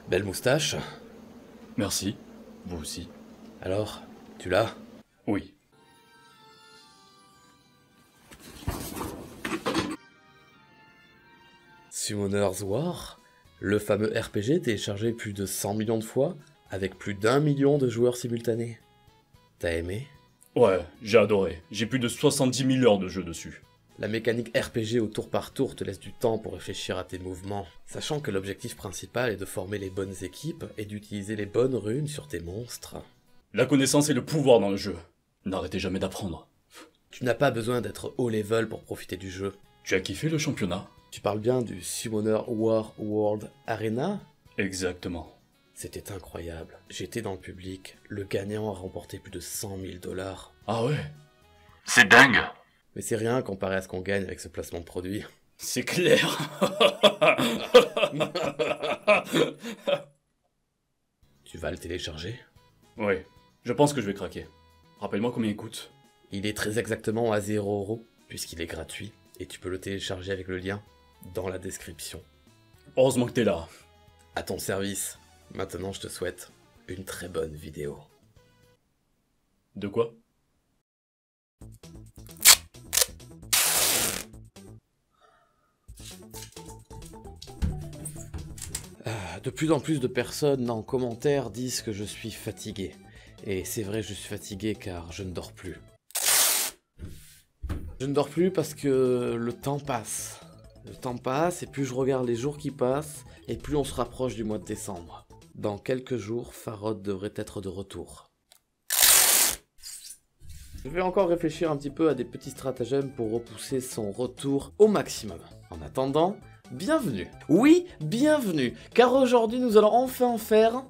Belle moustache. Merci. Vous aussi. Alors, tu l'as? Oui. Summoner's War, le fameux RPG téléchargé plus de 100 millions de fois, avec plus d'1 million de joueurs simultanés. T'as aimé? Ouais, j'ai adoré. J'ai plus de 70 000 heures de jeu dessus. La mécanique RPG au tour par tour te laisse du temps pour réfléchir à tes mouvements, sachant que l'objectif principal est de former les bonnes équipes et d'utiliser les bonnes runes sur tes monstres. La connaissance est le pouvoir dans le jeu. N'arrêtez jamais d'apprendre. Tu n'as pas besoin d'être haut level pour profiter du jeu. Tu as kiffé le championnat? Tu parles bien du Summoner War World Arena? Exactement. C'était incroyable. J'étais dans le public. Le gagnant a remporté plus de 100 000 $. Ah ouais? C'est dingue. Mais c'est rien comparé à ce qu'on gagne avec ce placement de produit. C'est clair. Tu vas le télécharger? Ouais, je pense que je vais craquer. Rappelle-moi combien il coûte. Il est très exactement à 0 €, puisqu'il est gratuit, et tu peux le télécharger avec le lien dans la description. Heureusement que t'es là. À ton service. Maintenant, je te souhaite une très bonne vidéo. De quoi? De plus en plus de personnes en commentaire disent que je suis fatigué. Et c'est vrai, je suis fatigué car je ne dors plus. Je ne dors plus parce que le temps passe. Le temps passe et plus je regarde les jours qui passent, et plus on se rapproche du mois de décembre. Dans quelques jours, Farod devrait être de retour. Je vais encore réfléchir un petit peu à des petits stratagèmes pour repousser son retour au maximum. En attendant, bienvenue. Oui, bienvenue, car aujourd'hui nous allons enfin faire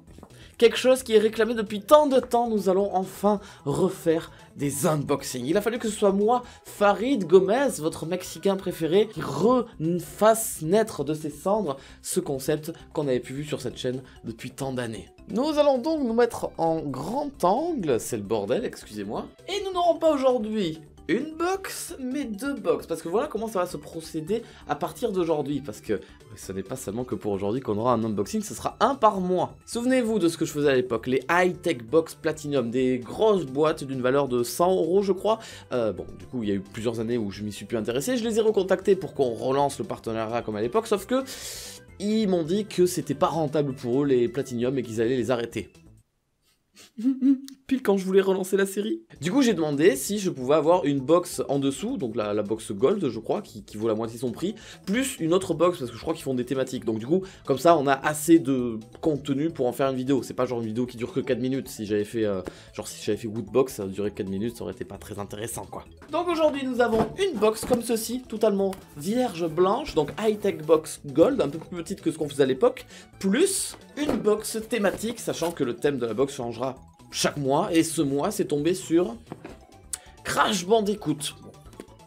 quelque chose qui est réclamé depuis tant de temps. Nous allons enfin refaire des unboxings. Il a fallu que ce soit moi, Farid Gomez, votre Mexicain préféré, qui refasse naître de ses cendres ce concept qu'on avait pu vu sur cette chaîne depuis tant d'années. Nous allons donc nous mettre en grand angle, c'est le bordel, excusez-moi, et nous n'aurons pas aujourd'hui une box, mais 2 box, parce que voilà comment ça va se procéder à partir d'aujourd'hui, parce que ce n'est pas seulement que pour aujourd'hui qu'on aura un unboxing, ce sera un par mois. Souvenez-vous de ce que je faisais à l'époque, les high-tech box platinum, des grosses boîtes d'une valeur de 100 € je crois. Bon, du coup il y a eu plusieurs années où je m'y suis plus intéressé, je les ai recontactés pour qu'on relance le partenariat comme à l'époque, sauf que ils m'ont dit que c'était pas rentable pour eux les platinum et qu'ils allaient les arrêter. Pile quand je voulais relancer la série. Du coup j'ai demandé si je pouvais avoir une box en dessous, donc la box gold je crois, qui vaut la moitié de son prix, plus une autre box parce que je crois qu'ils font des thématiques. Donc du coup comme ça on a assez de contenu pour en faire une vidéo. C'est pas genre une vidéo qui dure que 4 minutes. Si j'avais fait Woodbox, ça durait 4 minutes, ça aurait été pas très intéressant quoi. Donc aujourd'hui nous avons une box comme ceci, totalement vierge blanche, donc high-tech box gold, un peu plus petite que ce qu'on faisait à l'époque, plus une box thématique, sachant que le thème de la box changera chaque mois, et ce mois c'est tombé sur Crash Bandicoot. Bon,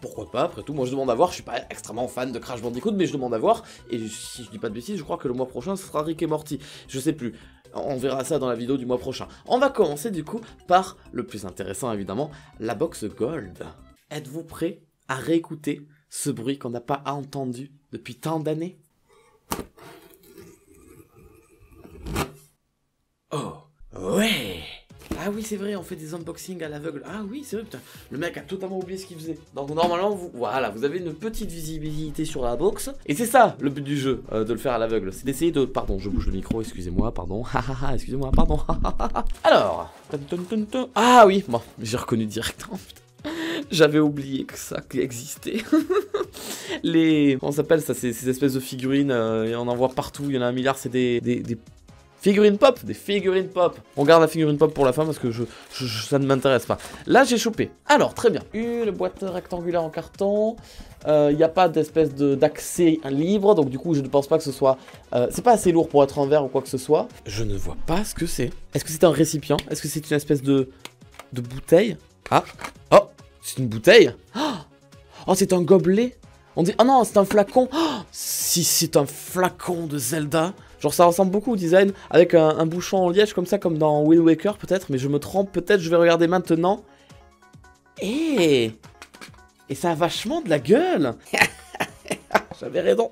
pourquoi pas, après tout, moi je demande à voir, je suis pas extrêmement fan de Crash Bandicoot, mais je demande à voir, et si je dis pas de bêtises, je crois que le mois prochain ce sera Rick et Morty, je sais plus, on verra ça dans la vidéo du mois prochain. On va commencer du coup par le plus intéressant évidemment, la box Gold. Êtes-vous prêts à réécouter ce bruit qu'on n'a pas entendu depuis tant d'années? Oh, ouais! Ah oui, c'est vrai, on fait des unboxings à l'aveugle. Ah oui, c'est vrai, putain. Le mec a totalement oublié ce qu'il faisait. Donc normalement, voilà, vous avez une petite visibilité sur la box. Et c'est ça, le but du jeu, de le faire à l'aveugle. C'est d'essayer de... Pardon, je bouge le micro, excusez-moi, pardon. Excusez-moi, pardon. Alors... Ah oui, bon, j'ai reconnu directement. J'avais oublié que ça existait. Comment ça s'appelle ça? Ces espèces de figurines, et on en voit partout, il y en a un milliard, c'est des figurines pop, des figurines pop. On garde la figurine pop pour la fin parce que ça ne m'intéresse pas. Là, j'ai chopé. Alors, très bien. Une boîte rectangulaire en carton. Il n'y a pas d'espèce d'accès libre, donc du coup, je ne pense pas que ce soit... c'est pas assez lourd pour être en verre ou quoi que ce soit. Je ne vois pas ce que c'est. Est-ce que c'est un récipient? Est-ce que c'est une espèce de bouteille? Ah, oh, c'est une bouteille. Oh, c'est un gobelet. On dit, oh non, c'est un flacon. Oh, si c'est un flacon de Zelda. Genre ça ressemble beaucoup au design, avec un bouchon en liège comme ça, comme dans Wind Waker peut-être, mais je me trompe peut-être, je vais regarder maintenant. Et ça a vachement de la gueule. J'avais raison.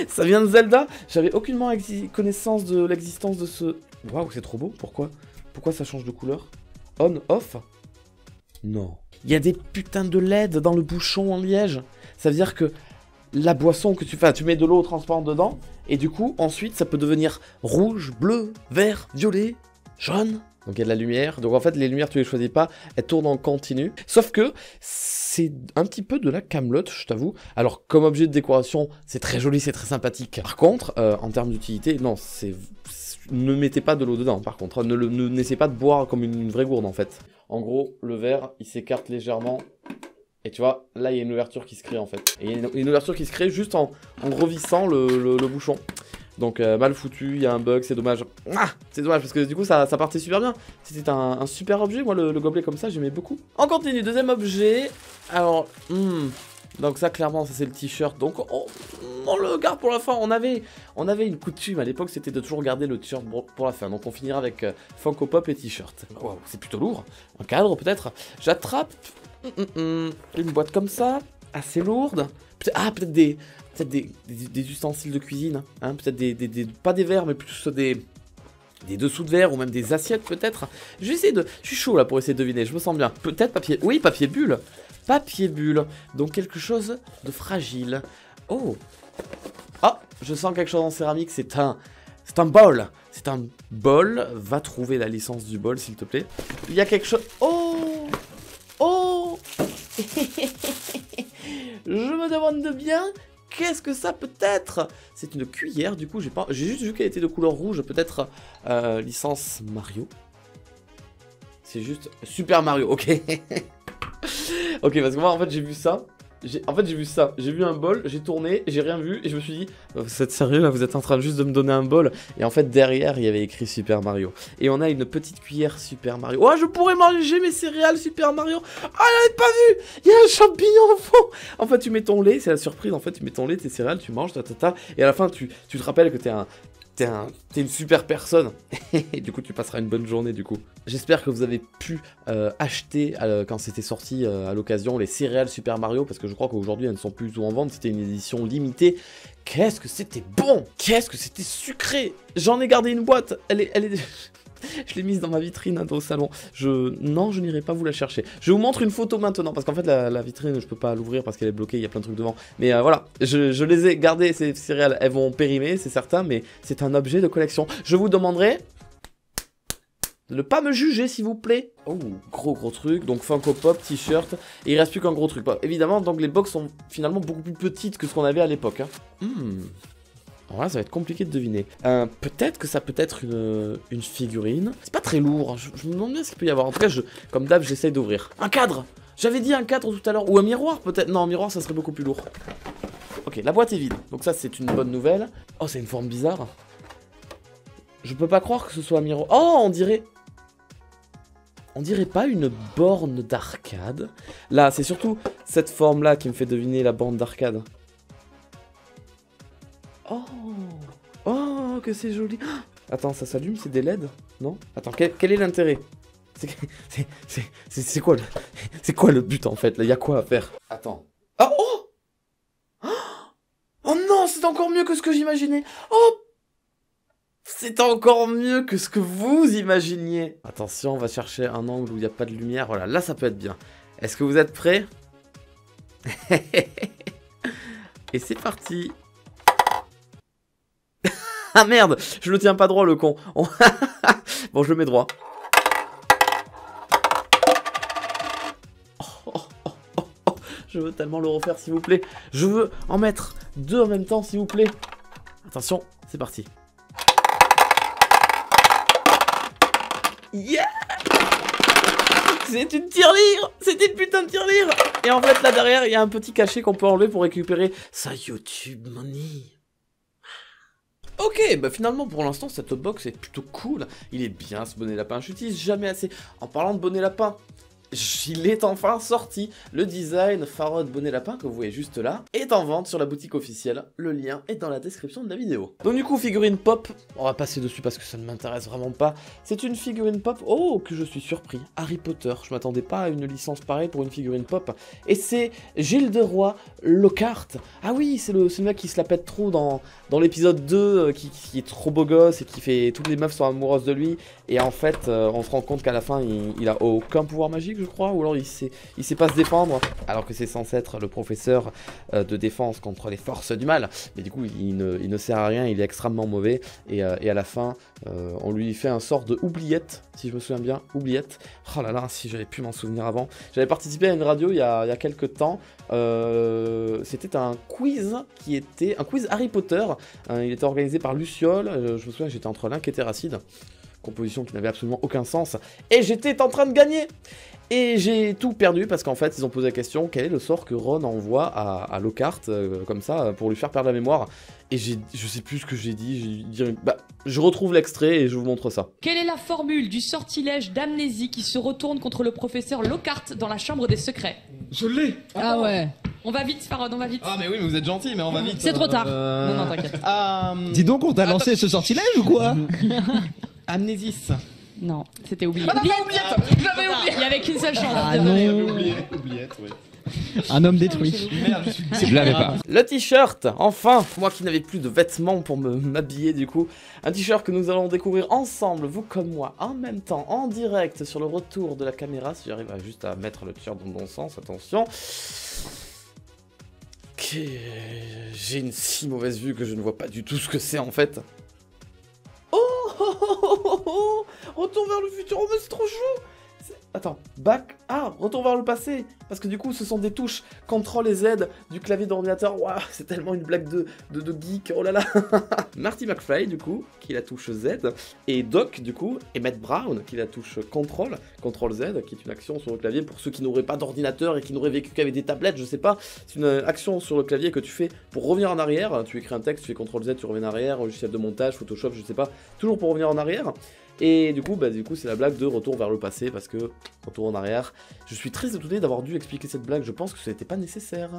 Ça vient de Zelda. J'avais aucunement connaissance de l'existence de ce... Waouh, c'est trop beau. Pourquoi? Pourquoi ça change de couleur? On, off? Non. Il y a des putains de LED dans le bouchon en liège. Ça veut dire que la boisson que tu fais, tu mets de l'eau transparente dedans, et du coup, ensuite, ça peut devenir rouge, bleu, vert, violet, jaune. Donc il y a de la lumière. Donc en fait, les lumières, tu les choisis pas, elles tournent en continu. Sauf que c'est un petit peu de la camelote, je t'avoue. Alors, comme objet de décoration, c'est très joli, c'est très sympathique. Par contre, en termes d'utilité, non, c'est... Ne mettez pas de l'eau dedans, par contre. N'essayez pas de boire comme une vraie gourde, en fait. En gros, le verre, il s'écarte légèrement. Et tu vois, là, il y a une ouverture qui se crée, en fait. Et il y a une ouverture qui se crée juste en revissant le bouchon. Donc, mal foutu, il y a un bug, c'est dommage. Ah, c'est dommage, parce que du coup, ça partait super bien. C'était un super objet, moi, le gobelet comme ça, j'aimais beaucoup. On continue, deuxième objet. Alors, donc ça, clairement, ça c'est le t-shirt. Donc, on le garde pour la fin. On avait une coutume à l'époque, c'était de toujours garder le t-shirt pour la fin. Donc, on finira avec Funko Pop et t-shirt. Waouh, c'est plutôt lourd. Un cadre, peut-être. J'attrape une boîte comme ça, assez lourde. Peut-être des ustensiles de cuisine. Hein, peut-être pas des verres, mais plus des dessous de verre ou même des assiettes, peut-être. Je suis chaud là pour essayer de deviner, je me sens bien. Peut-être papier. Oui, papier bulle. Papier bulle. Donc quelque chose de fragile. Oh. Ah, je sens quelque chose en céramique. C'est un bol. C'est un bol. Va trouver la licence du bol, s'il te plaît. Il y a quelque chose. Oh. Oh. Je me demande bien. Qu'est-ce que ça peut être? C'est une cuillère, du coup, j'ai juste vu qu'elle était de couleur rouge, peut-être licence Mario. C'est juste Super Mario, ok. Ok, parce que moi, en fait, j'ai vu ça. J'ai vu un bol, j'ai tourné, j'ai rien vu, et je me suis dit, vous êtes sérieux là, vous êtes en train juste de me donner un bol? Et en fait, derrière, il y avait écrit Super Mario. Et on a une petite cuillère Super Mario. Oh, je pourrais manger mes céréales Super Mario. Ah, j'avais pas vu. Il y a un champignon au fond. En fait, tu mets ton lait, c'est la surprise, en fait, tu mets ton lait, tes céréales, tu manges, et à la fin, tu te rappelles que t'es une super personne. Et du coup, tu passeras une bonne journée, du coup. J'espère que vous avez pu acheter, quand c'était sorti à l'occasion, les céréales Super Mario, parce que je crois qu'aujourd'hui, elles ne sont plus du tout en vente. C'était une édition limitée. Qu'est-ce que c'était bon! Qu'est-ce que c'était sucré! J'en ai gardé une boîte. Elle est... Je l'ai mise dans ma vitrine au salon. Non, je n'irai pas vous la chercher. Je vous montre une photo maintenant, parce qu'en fait, la vitrine, je peux pas l'ouvrir parce qu'elle est bloquée, il y a plein de trucs devant. Mais voilà, je les ai gardées, ces céréales. Elles vont périmer, c'est certain, mais c'est un objet de collection. Je vous demanderai de ne pas me juger, s'il vous plaît. Oh, gros truc. Donc, Funko Pop, t-shirt. Et il reste plus qu'un gros truc. Bon, évidemment, donc les box sont finalement beaucoup plus petites que ce qu'on avait à l'époque. Hein. Alors là, ça va être compliqué de deviner. Peut-être que ça peut être une figurine. C'est pas très lourd. Je me demande bien ce qu'il peut y avoir. En tout cas, comme d'hab, j'essaye d'ouvrir. Un cadre! J'avais dit un cadre tout à l'heure. Ou un miroir, peut-être. Non, un miroir, ça serait beaucoup plus lourd. Ok, la boîte est vide. Donc ça, c'est une bonne nouvelle. Oh, c'est une forme bizarre. Je peux pas croire que ce soit un miroir. Oh, on dirait... On dirait pas une borne d'arcade. Là, c'est surtout cette forme-là qui me fait deviner la borne d'arcade. Oh, que c'est joli. Attends, ça s'allume, c'est des LED? Non? Attends, quel est l'intérêt? C'est quoi le but en fait? Là, y a quoi à faire? Attends. Ah, oh! Oh non, c'est encore mieux que ce que j'imaginais. Oh! C'est encore mieux que ce que vous imaginiez. Attention, on va chercher un angle où il n'y a pas de lumière. Voilà, là ça peut être bien. Est-ce que vous êtes prêts? Et c'est parti. Ah merde, je le tiens pas droit le con. Bon, je le mets droit. Je veux tellement le refaire, s'il vous plaît. Je veux en mettre deux en même temps, s'il vous plaît. Attention, c'est parti. Yeah! C'est une tirelire! C'est une putain de tirelire! Et en fait, là derrière, il y a un petit cachet qu'on peut enlever pour récupérer sa YouTube Money. Ok, bah finalement pour l'instant cette box est plutôt cool. Il est bien ce bonnet lapin, j'utilise jamais assez. En parlant de bonnet lapin, il est enfin sorti. Le design Farod Bonnet Lapin, que vous voyez juste là, est en vente sur la boutique officielle. Le lien est dans la description de la vidéo. Donc du coup, figurine pop, on va passer dessus parce que ça ne m'intéresse vraiment pas. C'est une figurine pop, oh, que je suis surpris. Harry Potter, je m'attendais pas à une licence pareille pour une figurine pop. Et c'est Gilles de Roy Lockhart. Ah oui, c'est le mec qui se la pète trop dans l'épisode 2, qui est trop beau gosse et qui fait... Toutes les meufs sont amoureuses de lui. Et en fait, on se rend compte qu'à la fin, il a aucun pouvoir magique, je crois, ou alors il sait pas se défendre, alors que c'est censé être le professeur de défense contre les forces du mal. Mais du coup, il ne sert à rien, il est extrêmement mauvais. Et à la fin, on lui fait un sort de oubliette, si je me souviens bien, oubliette. Oh là là, si j'avais pu m'en souvenir avant. J'avais participé à une radio il y a quelques temps. C'était un quiz un quiz Harry Potter. Il était organisé par Luciole. Je me souviens que j'étais entre Link et Terracide. Composition qui n'avait absolument aucun sens. Et j'étais en train de gagner. Et j'ai tout perdu parce qu'en fait, ils ont posé la question, quel est le sort que Ron envoie à Lockhart, comme ça, pour lui faire perdre la mémoire. Et je sais plus ce que j'ai dit, je retrouve l'extrait et je vous montre ça. Quelle est la formule du sortilège d'amnésie qui se retourne contre le professeur Lockhart dans la chambre des secrets? Je l'ai. Ah ouais. On va vite, Farod, on va vite. Ah mais oui, mais vous êtes gentil, mais on va vite. C'est trop tard. Non, t'inquiète. Dis donc, on t'a lancé ce sortilège ou quoi? Amnésis. Non, c'était oublié. Ah non, pas oubliette. J'avais oublié. Il y avait qu'une seule chance. Ah non. Oubliette, oui. Un homme détruit. Merde, je l'avais pas. Le t-shirt, enfin, moi qui n'avais plus de vêtements pour m'habiller du coup, un t-shirt que nous allons découvrir ensemble, vous comme moi, en même temps, en direct, sur le retour de la caméra, si j'arrive juste à mettre le t-shirt dans le bon sens, attention. J'ai une si mauvaise vue que je ne vois pas du tout ce que c'est en fait. Oh, retour vers le futur, oh mais c'est trop chaud. Attends, back, retour vers le passé. Parce que du coup, ce sont des touches CTRL et Z du clavier d'ordinateur. Waouh, c'est tellement une blague de geek, oh là là. Marty McFly, du coup, qui la touche Z. Et Doc, du coup, et Matt Brown, qui la touche CTRL Z, qui est une action sur le clavier pour ceux qui n'auraient pas d'ordinateur et qui n'auraient vécu qu'avec des tablettes, je sais pas. C'est une action sur le clavier que tu fais pour revenir en arrière. Tu écris un texte, tu fais CTRL Z, tu reviens en arrière, logiciel de montage, Photoshop, je sais pas. Toujours pour revenir en arrière. Et du coup, c'est la blague de retour vers le passé, parce que retour en arrière. Je suis très étonné d'avoir dû expliquer cette blague, je pense que ça n'était pas nécessaire.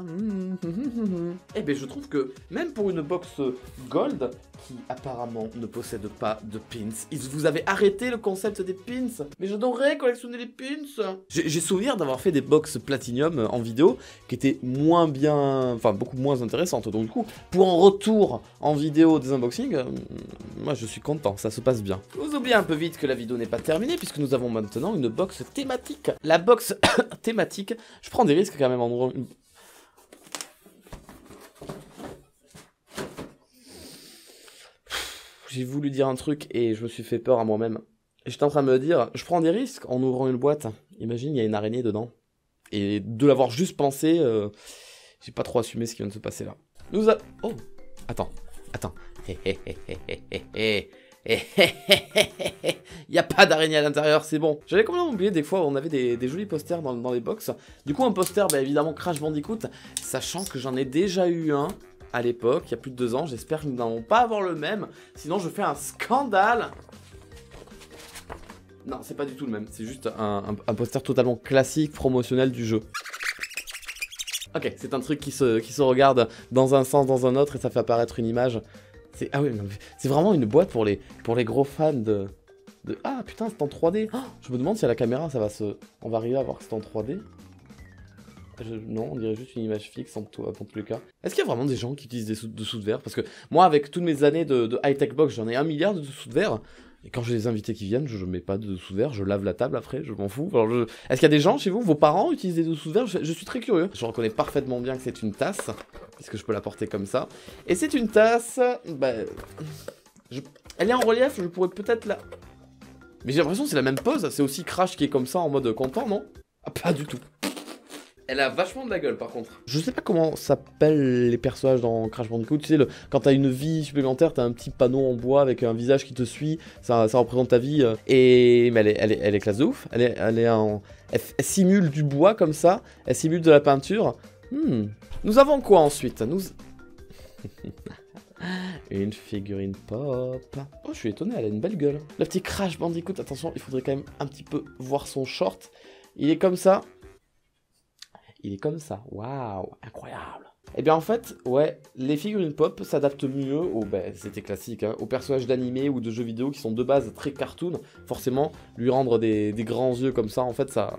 Et je trouve que, même pour une box gold, qui apparemment ne possède pas de pins, vous avez arrêté le concept des pins. Mais j'adorerais collectionner les pins. J'ai souvenir d'avoir fait des box platinum en vidéo, qui étaient moins bien, enfin beaucoup moins intéressantes. Donc du coup, pour un retour en vidéo des unboxings, moi je suis content, ça se passe bien. Vous oubliez un peu vite que la vidéo n'est pas terminée, puisque nous avons maintenant une box thématique. La box thématique, je prends des risques quand même en ouvrant une... J'ai voulu dire un truc et je me suis fait peur à moi-même. Et j'étais en train de me dire, je prends des risques en ouvrant une boîte. Imagine, il y a une araignée dedans. Et de l'avoir juste pensé, j'ai pas trop assumé ce qui vient de se passer là. Oh, attends. Il n'y a pas d'araignée à l'intérieur, c'est bon. J'avais complètement oublié, des fois on avait des jolis posters dans les box. Du coup un poster, évidemment Crash Bandicoot, sachant que j'en ai déjà eu un à l'époque, il y a plus de 2 ans. J'espère que nous n'allons pas avoir le même, sinon je fais un scandale. Non, c'est pas du tout le même, c'est juste un poster totalement classique, promotionnel du jeu. Ok, c'est un truc qui se regarde dans un sens, dans un autre, et ça fait apparaître une image. Ah oui, c'est vraiment une boîte pour les gros fans de... Ah putain, c'est en 3D. Oh, je me demande si à la caméra ça va se... On va arriver à voir que c'est en 3D. Non, on dirait juste une image fixe en tous les cas. Est-ce qu'il y a vraiment des gens qui utilisent des dessous de verre? Parce que moi, avec toutes mes années de high-tech box, j'en ai 1 milliard de dessous de verre. Et quand j'ai des invités qui viennent, je mets pas de dessous de verre, je lave la table après, je m'en fous. Est-ce qu'il y a des gens chez vous, vos parents utilisent des dessous de verre? Je suis très curieux. Je reconnais parfaitement bien que c'est une tasse, puisque je peux la porter comme ça. Et c'est une tasse... Elle est en relief, je pourrais peut-être la... Mais j'ai l'impression que c'est la même pose, c'est aussi Crash qui est comme ça en mode content, non? Ah, pas du tout. Elle a vachement de la gueule par contre. Je sais pas comment s'appellent les personnages dans Crash Bandicoot. Tu sais, quand t'as une vie supplémentaire, t'as un petit panneau en bois avec un visage qui te suit. Ça représente ta vie. Mais elle est classe de ouf. Elle simule du bois comme ça. Elle simule de la peinture. Nous avons quoi ensuite? Une figurine pop. Oh, je suis étonné, elle a une belle gueule. Le petit Crash Bandicoot, attention, il faudrait quand même un petit peu voir son short. Il est comme ça. Il est comme ça. Waouh, incroyable. Et bien en fait, ouais, les figurines pop s'adaptent mieux aux, ben, c'était classique, hein, aux personnages d'animés ou de jeux vidéo qui sont de base très cartoon. Forcément, lui rendre des grands yeux comme ça, en fait, ça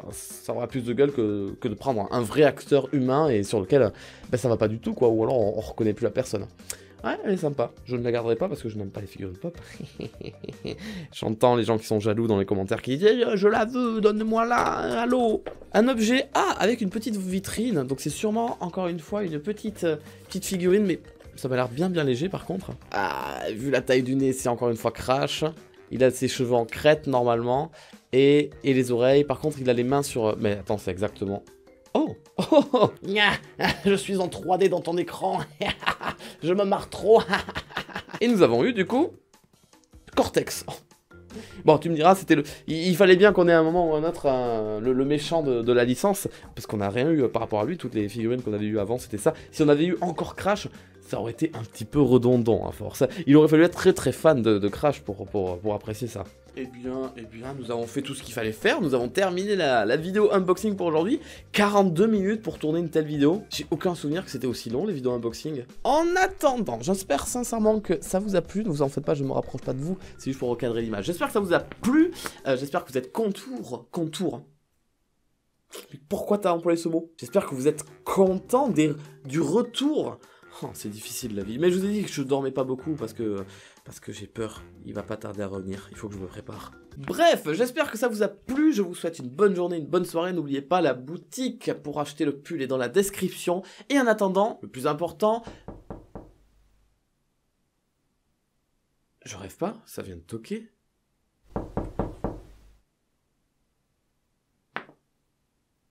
aura plus de gueule que de prendre un vrai acteur humain et sur lequel ben, ça va pas du tout, quoi. Ou alors on reconnaît plus la personne. Ouais, elle est sympa. Je ne la garderai pas parce que je n'aime pas les figurines pop. J'entends les gens qui sont jaloux dans les commentaires qui disent « Je la veux, donne-moi là, allô !» Un objet, avec une petite vitrine. Donc c'est sûrement, encore une fois, une petite figurine, mais ça m'a l'air bien léger par contre. Ah, vu la taille du nez, c'est encore une fois Crash. Il a ses cheveux en crête normalement. Et les oreilles. Par contre, il a les mains sur... Mais attends, c'est exactement... Oh, oh, oh, je suis en 3D dans ton écran. Je me marre trop. Et nous avons eu du coup Cortex. Bon, tu me diras, c'était il fallait bien qu'on ait un moment ou un autre le méchant de la licence, parce qu'on n'a rien eu par rapport à lui. Toutes les figurines qu'on avait eues avant, c'était ça. Si on avait eu encore Crash, ça aurait été un petit peu redondant à force. Il aurait fallu être très fan de Crash pour apprécier ça. Eh bien, nous avons fait tout ce qu'il fallait faire. Nous avons terminé la vidéo unboxing pour aujourd'hui. 42 minutes pour tourner une telle vidéo. J'ai aucun souvenir que c'était aussi long, les vidéos unboxing. En attendant, j'espère sincèrement que ça vous a plu. Ne vous en faites pas, je ne me rapproche pas de vous. C'est juste pour recadrer l'image. J'espère que ça vous a plu. J'espère que vous êtes contour. Mais pourquoi t'as employé ce mot? J'espère que vous êtes content du retour. Oh, c'est difficile la vie. Mais je vous ai dit que je dormais pas beaucoup parce que j'ai peur. Il va pas tarder à revenir. Il faut que je me prépare. Bref, j'espère que ça vous a plu. Je vous souhaite une bonne journée, une bonne soirée. N'oubliez pas, la boutique pour acheter le pull est dans la description. Et en attendant, le plus important... Je rêve pas, ça vient de toquer.